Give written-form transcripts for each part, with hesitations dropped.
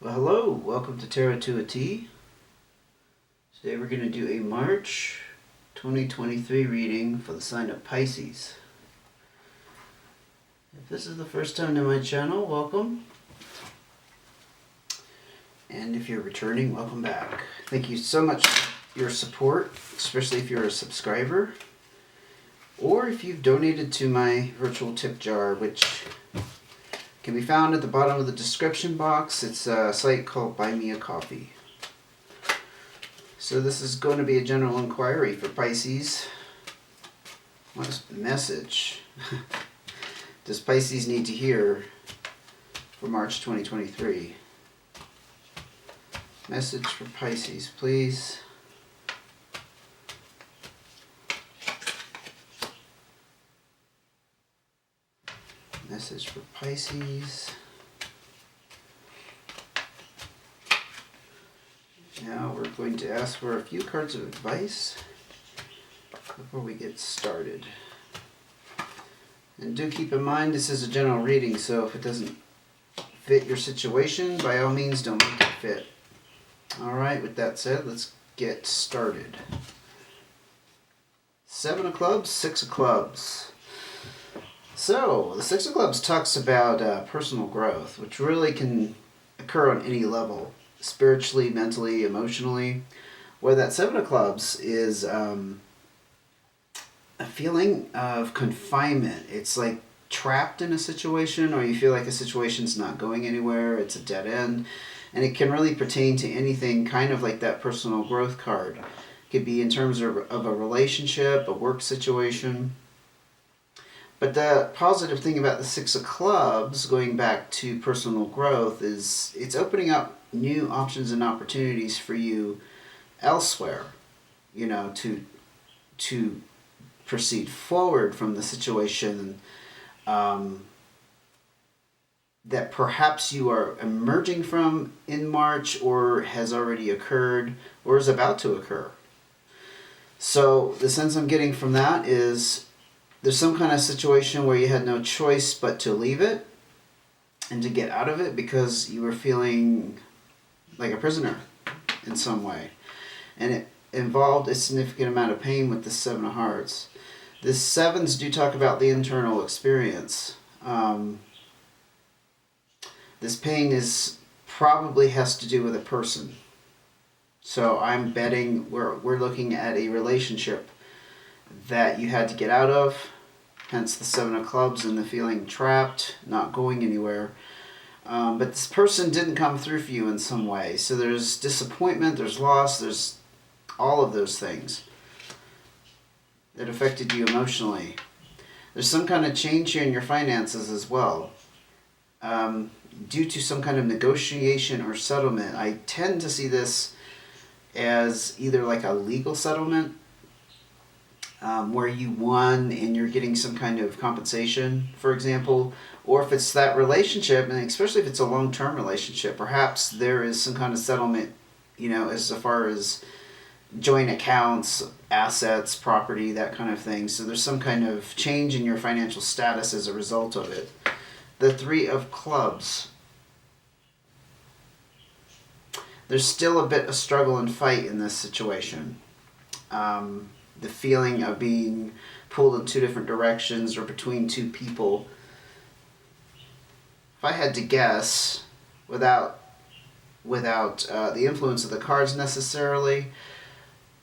Well, hello, welcome to Tarot to a T. Today we're going to do a March 2023 reading for the sign of Pisces. If this is the first time to my channel, welcome. And if you're returning, welcome back. Thank you so much for your support, especially if you're a subscriber, or if you've donated to my virtual tip jar, which can be found at the bottom of the description box. It's a site called Buy Me a Coffee. So this is going to be a general inquiry for Pisces. What message does Pisces need to hear for March 2023? Message for Pisces, please. Message for Pisces. Now we're going to ask for a few cards of advice before we get started. And do keep in mind this is a general reading, so if it doesn't fit your situation, by all means don't make it fit. Alright, with that said, let's get started. 7 of clubs, 6 of clubs. So, the 6 of clubs talks about personal growth, which really can occur on any level, spiritually, mentally, emotionally. Where that 7 of clubs is a feeling of confinement. It's like trapped in a situation, or you feel like a situation's not going anywhere, it's a dead end. And it can really pertain to anything, kind of like that personal growth card. It could be in terms of a relationship, a work situation. But the positive thing about the 6 of clubs, going back to personal growth, is it's opening up new options and opportunities for you elsewhere, you know, to proceed forward from the situation that perhaps you are emerging from in March, or has already occurred, or is about to occur. So the sense I'm getting from that is there's some kind of situation where you had no choice but to leave it and to get out of it because you were feeling like a prisoner in some way. And it involved a significant amount of pain with the 7 of hearts. The 7s do talk about the internal experience. This pain probably has to do with a person. So I'm betting we're looking at a relationship that you had to get out of, hence the 7 of clubs and the feeling trapped, not going anywhere. But this person didn't come through for you in some way. So there's disappointment, there's loss, there's all of those things that affected you emotionally. There's some kind of change here in your finances as well. Due to some kind of negotiation or settlement. I tend to see this as either like a legal settlement, where you won and you're getting some kind of compensation, for example, or if it's that relationship, and especially if it's a long-term relationship, perhaps there is some kind of settlement, you know, as far as joint accounts, assets, property, that kind of thing. So there's some kind of change in your financial status as a result of it. The 3 of clubs. There's still a bit of struggle and fight in this situation. The feeling of being pulled in 2 different directions or between 2 people. If I had to guess, without the influence of the cards necessarily,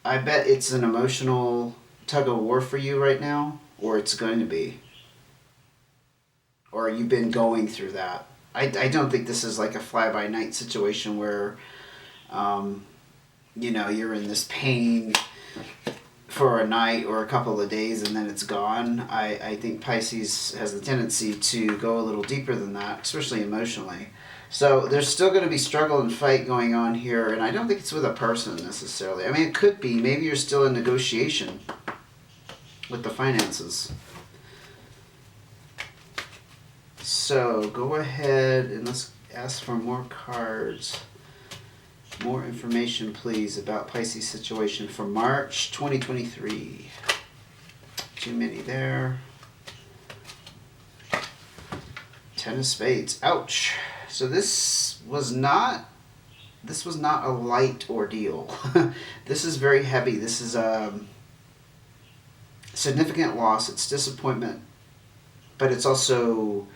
I bet it's an emotional tug of war for you right now, or it's going to be. Or you've been going through that. I don't think this is like a fly-by-night situation where, you know, you're in this pain for a night or a couple of days and then it's gone. I think Pisces has the tendency to go a little deeper than that, especially emotionally. So there's still going to be struggle and fight going on here, and I don't think it's with a person necessarily. I mean, it could be. Maybe you're still in negotiation with the finances. So go ahead and let's ask for more cards. More information, please, about Pisces' situation for March 2023. Too many there. 10 of spades. Ouch. So this was not a light ordeal. This is very heavy. This is significant loss. It's disappointment, but it's also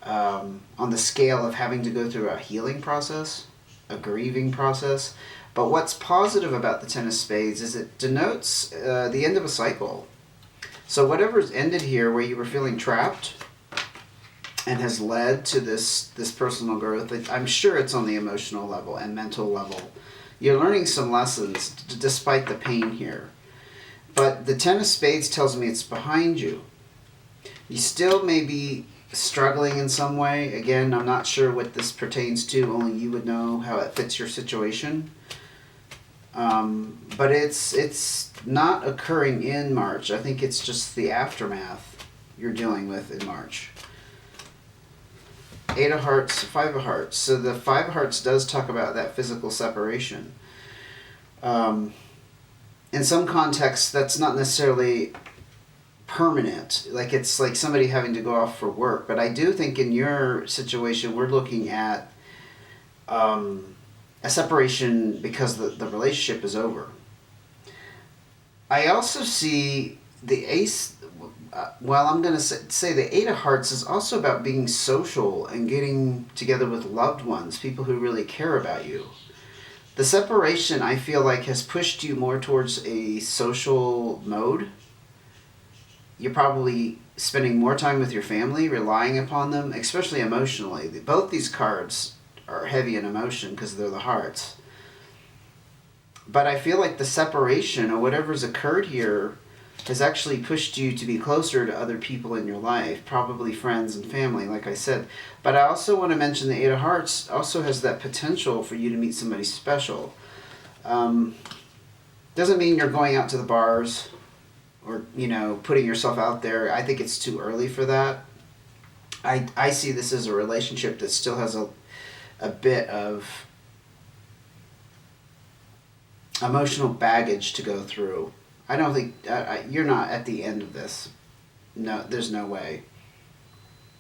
on the scale of having to go through a healing process, a grieving process. But what's positive about the Ten of Spades is it denotes the end of a cycle. So whatever's ended here, where you were feeling trapped, and has led to this personal growth, I'm sure it's on the emotional level and mental level. You're learning some lessons despite the pain here. But the Ten of Spades tells me it's behind you. You still may be struggling in some way. Again, I'm not sure what this pertains to. Only you would know how it fits your situation. But it's not occurring in March. I think it's just the aftermath you're dealing with in March. Eight of Hearts, Five of Hearts. So the Five of Hearts does talk about that physical separation. In some contexts, that's not necessarily permanent. Like it's like somebody having to go off for work. But I do think in your situation, we're looking at a separation because the relationship is over. I also see the Ace. I'm going to say the Eight of Hearts is also about being social and getting together with loved ones, people who really care about you. The separation, I feel like, has pushed you more towards a social mode. You're probably spending more time with your family, relying upon them, especially emotionally. Both these cards are heavy in emotion because they're the hearts. But I feel like the separation or whatever's occurred here has actually pushed you to be closer to other people in your life, probably friends and family, like I said. But I also want to mention the Eight of Hearts also has that potential for you to meet somebody special. Doesn't mean you're going out to the bars or, putting yourself out there. I think it's too early for that. I see this as a relationship that still has a bit of emotional baggage to go through. I don't think you're not at the end of this. No, there's no way.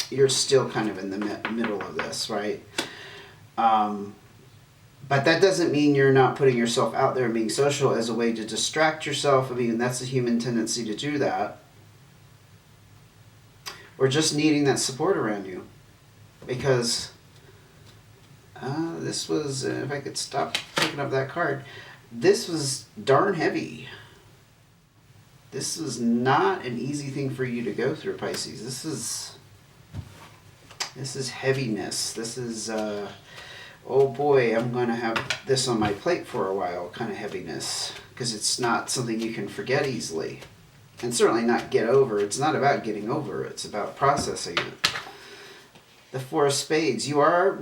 You're still kind of in the middle of this, right? But that doesn't mean you're not putting yourself out there and being social as a way to distract yourself. I mean, that's a human tendency to do that. Or just needing that support around you. Because this was, if I could stop picking up that card, this was darn heavy. This is not an easy thing for you to go through, Pisces. This is heaviness. This is, oh boy, I'm going to have this on my plate for a while kind of heaviness. Because it's not something you can forget easily. And certainly not get over. It's not about getting over. It's about processing it. The Four of Spades. You are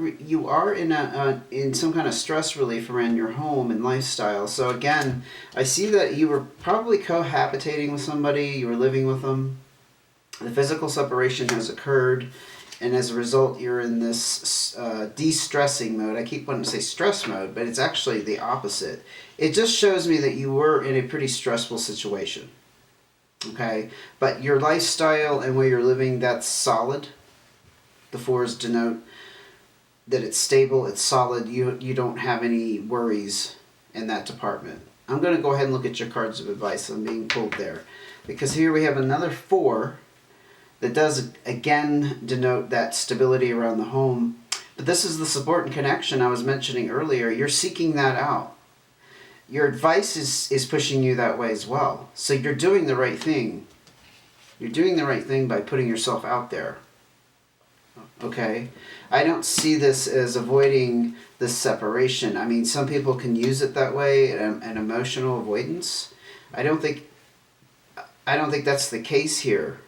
in some kind of stress relief around your home and lifestyle. So again, I see that you were probably cohabitating with somebody. You were living with them. The physical separation has occurred, and as a result, you're in this de-stressing mode. I keep wanting to say stress mode, but it's actually the opposite. It just shows me that you were in a pretty stressful situation. Okay, but your lifestyle and where you're living, that's solid. The fours denote that it's stable, it's solid. You don't have any worries in that department. I'm going to go ahead and look at your cards of advice. I'm being pulled there. Because here we have another four that does again denote that stability around the home. But this is the support and connection I was mentioning earlier. You're seeking that out. Your advice is pushing you that way as well. So you're doing the right thing. You're doing the right thing by putting yourself out there. Okay? I don't see this as avoiding this separation. I mean, some people can use it that way, an emotional avoidance. I don't think that's the case here.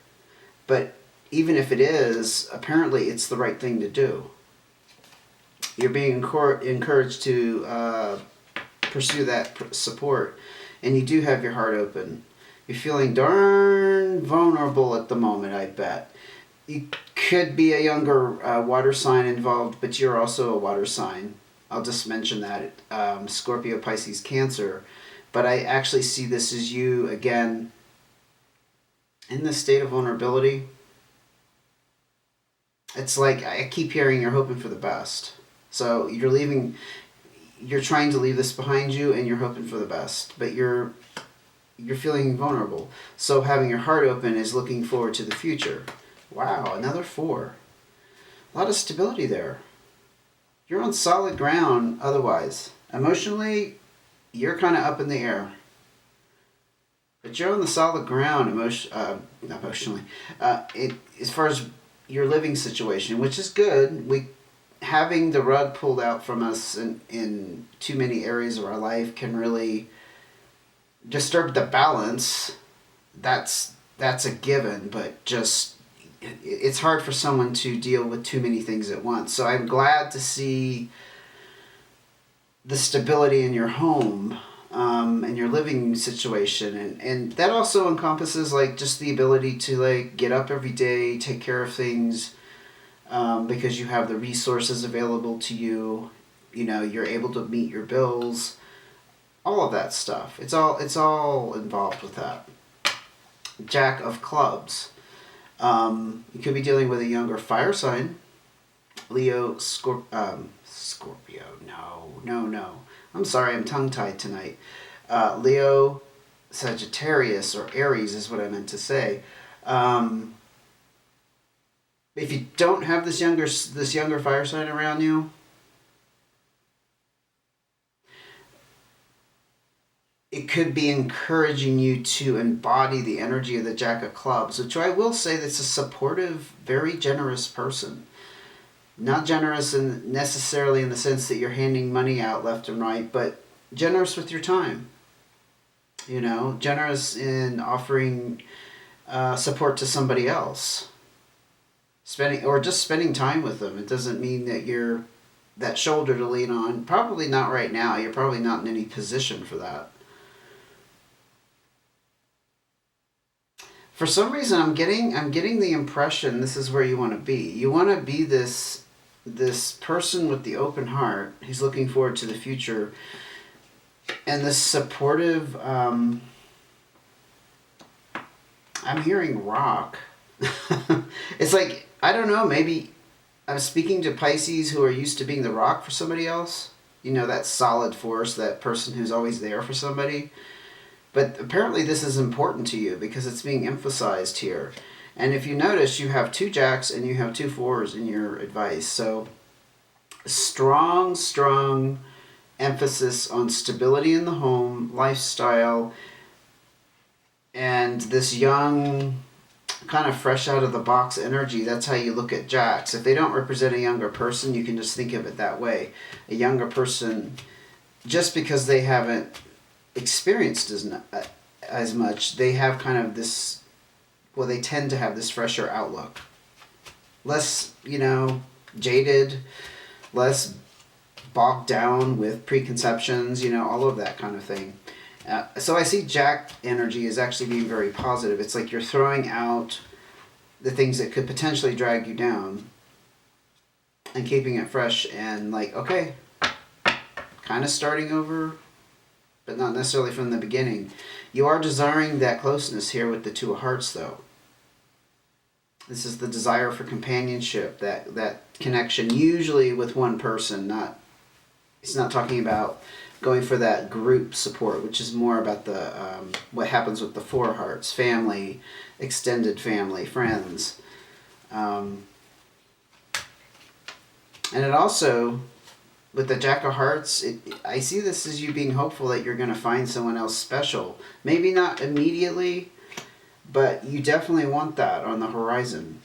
But even if it is, apparently it's the right thing to do. You're being encouraged to pursue that support, and you do have your heart open. You're feeling darn vulnerable at the moment, I bet. You could be a younger water sign involved, but you're also a water sign. I'll just mention that. Scorpio, Pisces, Cancer. But I actually see this as you, again, in this state of vulnerability. It's like I keep hearing you're hoping for the best. So you're trying to leave this behind you and you're hoping for the best, but you're feeling vulnerable. So having your heart open is looking forward to the future. Wow, another 4. A lot of stability there. You're on solid ground otherwise. Emotionally, you're kind of up in the air. But you're on the solid ground emotionally. As far as your living situation, which is good. Having the rug pulled out from us in too many areas of our life can really disturb the balance. That's a given, but just it's hard for someone to deal with too many things at once. So I'm glad to see the stability in your home, and your living situation, and that also encompasses like just the ability to like get up every day, take care of things, because you have the resources available to you. You know, you're able to meet your bills, all of that stuff. It's all involved with that. Jack of clubs. You could be dealing with a younger fire sign. Leo, Scorpio. No. I'm sorry, I'm tongue-tied tonight. Leo, Sagittarius, or Aries is what I meant to say. If you don't have this younger fire sign around you, it could be encouraging you to embody the energy of the Jack of Clubs, which I will say that's a supportive, very generous person. Not generous necessarily in the sense that you're handing money out left and right, but generous with your time. You know, generous in offering support to somebody else. Spending time with them. It doesn't mean that you're that shoulder to lean on. Probably not right now. You're probably not in any position for that. For some reason, I'm getting the impression this is where you want to be. You want to be this person with the open heart who's looking forward to the future, and this supportive. I'm hearing rock. It's like, I don't know. Maybe I'm speaking to Pisces who are used to being the rock for somebody else. You know, that solid force, that person who's always there for somebody. But apparently this is important to you because it's being emphasized here. And if you notice, you have 2 jacks and you have 2 4s in your advice. So strong emphasis on stability in the home, lifestyle, and this young, kind of fresh out of the box energy. That's how you look at jacks. If they don't represent a younger person, you can just think of it that way. A younger person, just because they haven't experienced as much, they have kind of this, well, they tend to have this fresher outlook. Less, jaded, less bogged down with preconceptions, all of that kind of thing. So I see Jack energy as actually being very positive. It's like you're throwing out the things that could potentially drag you down and keeping it fresh and like, okay, kind of starting over, but not necessarily from the beginning. You are desiring that closeness here with the 2 of hearts, though. This is the desire for companionship, that connection, usually with one person. It's not talking about going for that group support, which is more about the what happens with the 4 hearts, family, extended family, friends. And it also, with the Jack of Hearts, I see this as you being hopeful that you're going to find someone else special. Maybe not immediately, but you definitely want that on the horizon.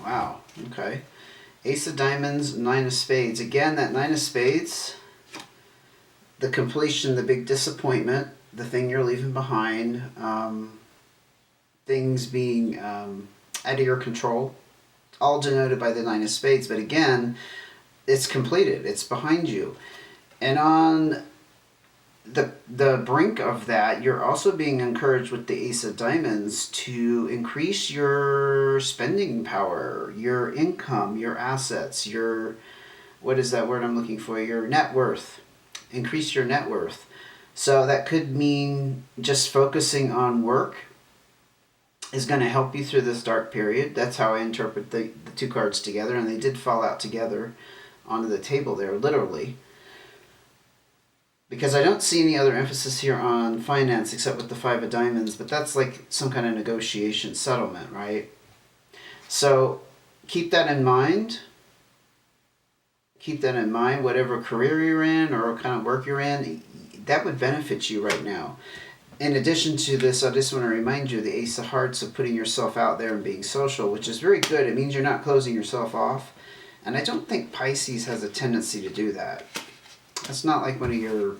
Wow, okay. Ace of Diamonds, 9 of Spades. Again, that 9 of Spades, the completion, the big disappointment, the thing you're leaving behind, things being out of your control, all denoted by the 9 of Spades. But again, it's completed. It's behind you. And on the brink of that, you're also being encouraged with the Ace of Diamonds to increase your spending power, your income, your assets, your, what is that word I'm looking for? Your net worth. Increase your net worth. So that could mean just focusing on work, is going to help you through this dark period. That's how I interpret the two cards together, and they did fall out together onto the table there, literally. Because I don't see any other emphasis here on finance except with the Five of Diamonds, but that's like some kind of negotiation settlement, right? So keep that in mind. Keep that in mind, whatever career you're in or what kind of work you're in, that would benefit you right now. In addition to this, I just want to remind you of the Ace of Hearts of putting yourself out there and being social, which is very good. It means you're not closing yourself off. And I don't think Pisces has a tendency to do that. That's not like one of your,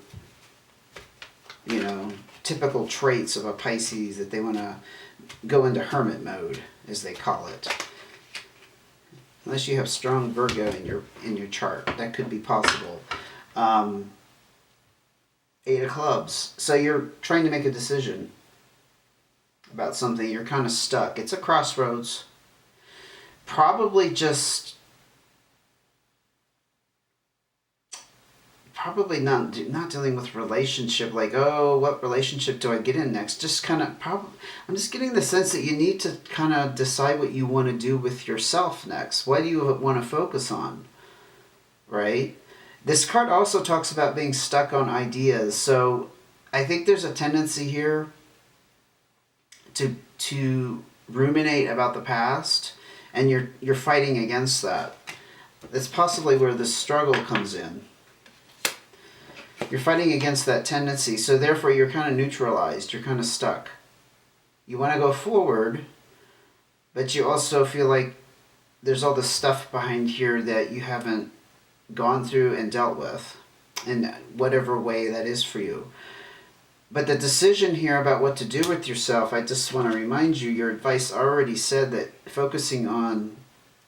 typical traits of a Pisces that they want to go into hermit mode, as they call it. Unless you have strong Virgo in your chart. That could be possible. Eight of Clubs. So you're trying to make a decision about something. You're kind of stuck. It's a crossroads. Probably not dealing with relationship, like, oh, what relationship do I get in next? Just kind of I'm just getting the sense that you need to kind of decide what you want to do with yourself next. What do you want to focus on, right? This card also talks about being stuck on ideas. So I think there's a tendency here to ruminate about the past, and you're fighting against that. That's possibly where this struggle comes in. You're fighting against that tendency, so therefore you're kind of neutralized. You're kind of stuck. You want to go forward, but you also feel like there's all this stuff behind here that you haven't gone through and dealt with in whatever way that is for you. But the decision here about what to do with yourself, I just want to remind you, your advice already said that focusing on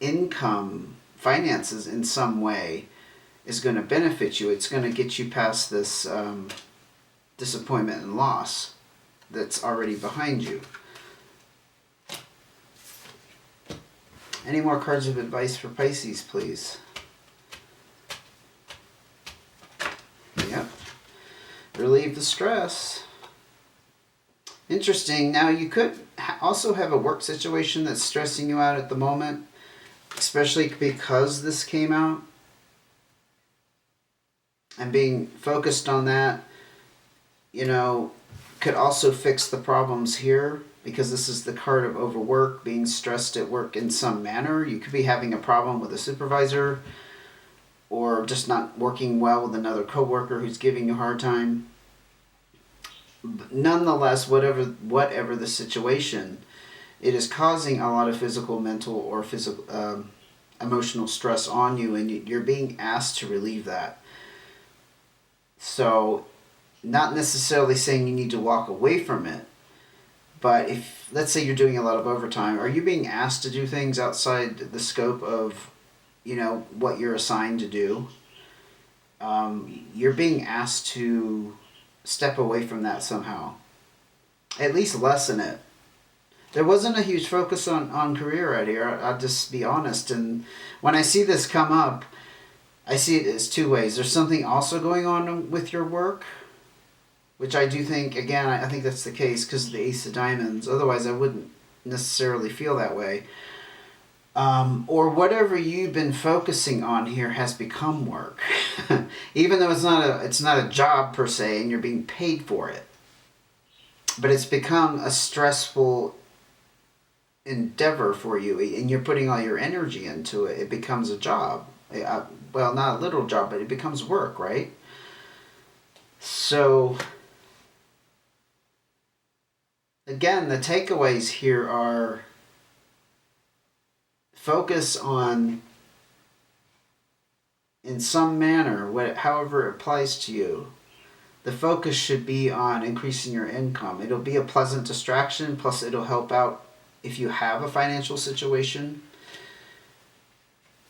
income, finances in some way is going to benefit you. It's going to get you past this disappointment and loss that's already behind you. Any more cards of advice for Pisces, please? Yep. Relieve the stress. Interesting. Now, you could also have a work situation that's stressing you out at the moment, especially because this came out. And being focused on that, could also fix the problems here, because this is the card of overwork, being stressed at work in some manner. You could be having a problem with a supervisor, or just not working well with another coworker who's giving you a hard time. But nonetheless, whatever the situation, it is causing a lot of physical, mental, or emotional stress on you, and you're being asked to relieve that. So, not necessarily saying you need to walk away from it, but if, let's say you're doing a lot of overtime, are you being asked to do things outside the scope of, what you're assigned to do? You're being asked to step away from that somehow. At least lessen it. There wasn't a huge focus on career right here. I'll just be honest. And when I see this come up, I see it as two ways. There's something also going on with your work, which I do think, again, I think that's the case because of the Ace of Diamonds. Otherwise, I wouldn't necessarily feel that way. Or whatever you've been focusing on here has become work. Even though it's not a job per se and you're being paid for it. But it's become a stressful endeavor for you, and you're putting all your energy into it. It becomes a job. Well, not a literal job, but it becomes work, right? So, again, the takeaways here are focus on, in some manner, however it applies to you, the focus should be on increasing your income. It'll be a pleasant distraction, plus it'll help out if you have a financial situation.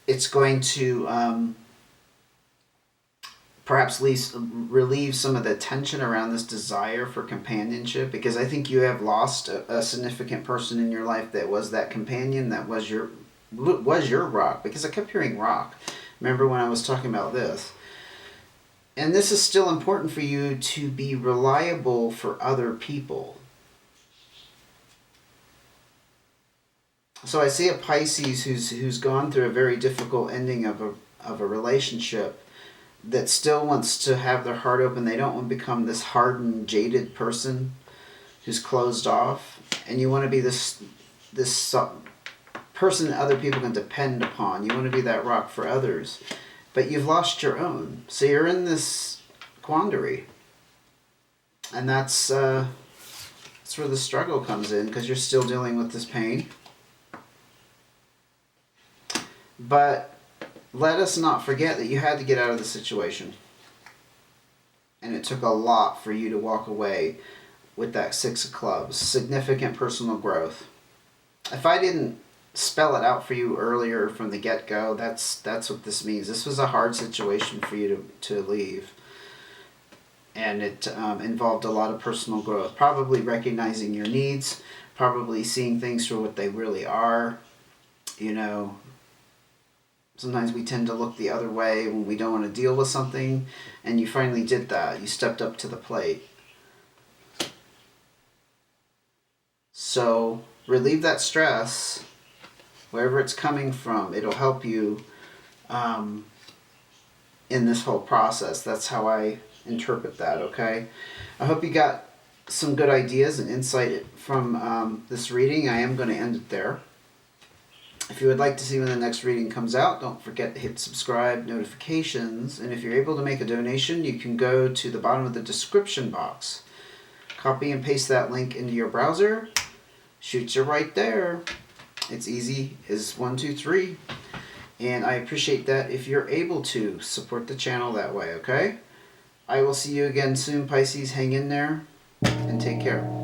It's going to perhaps relieve some of the tension around this desire for companionship, because I think you have lost a significant person in your life that was that companion, that was your rock, because I kept hearing rock. Remember when I was talking about this? And this is still important for you to be reliable for other people. So I see a Pisces who's gone through a very difficult ending of a relationship that still wants to have their heart open. They don't want to become this hardened, jaded person who's closed off, and you want to be this person that other people can depend upon. You want to be that rock for others, but you've lost your own. So you're in this quandary, and that's where the struggle comes in, because you're still dealing with this pain. But let us not forget that you had to get out of the situation. And it took a lot for you to walk away with that Six of Clubs. Significant personal growth. If I didn't spell it out for you earlier from the get-go, that's what this means. This was a hard situation for you to leave. And it involved a lot of personal growth. Probably recognizing your needs. Probably seeing things for what they really are. You know, sometimes we tend to look the other way when we don't want to deal with something, and you finally did that. You stepped up to the plate. So relieve that stress, wherever it's coming from. It'll help you in this whole process. That's how I interpret that, okay? I hope you got some good ideas and insight from this reading. I am going to end it there. If you would like to see when the next reading comes out, don't forget to hit subscribe, notifications, and if you're able to make a donation, you can go to the bottom of the description box. Copy and paste that link into your browser. Shoots you right there. It's easy as 1, 2, 3. And I appreciate that if you're able to support the channel that way, okay? I will see you again soon, Pisces. Hang in there and take care.